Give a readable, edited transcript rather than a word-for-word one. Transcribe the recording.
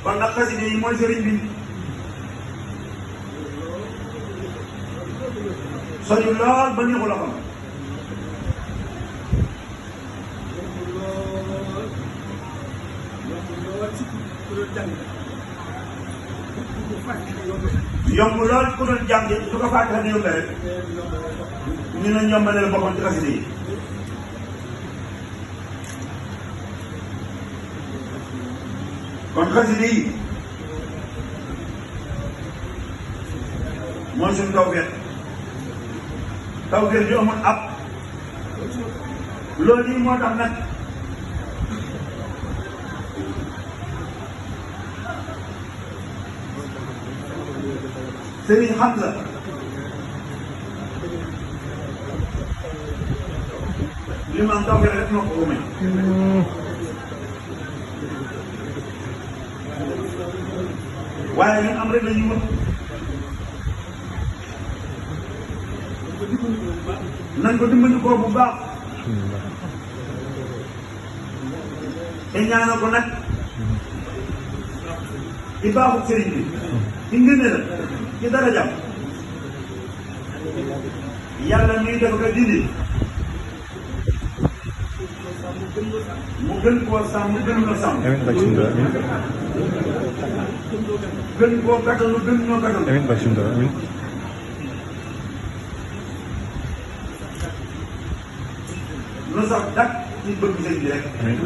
kon nag xasida yi mooy sëriñ bi sori lool ba neexu la xam yomb lool ku doon jàng su ko fàtte ne yomb rek ñu ne ñombaleel boppam ci xasida yi kon xasida yi mooy suñu tawfeex ju amul ab loolu yi moo tax nag Sëriñ Hamza li ma am tawfeex rek moo ko may waaye ñun am rek la ñu mën nañ ko dimbali ko bu baax te ñaanal ko nag ci baaxu sëriñ bi ci ngëne la ci dara jàmm yàlla muy def ko dindi mu gën koo sàmm gën ñoo sàmm gën koo gàttalu gën ñoo gàttalu amiin Baye Cheikh amiin nu sax dak ci bëgg sëñ bi rek amiin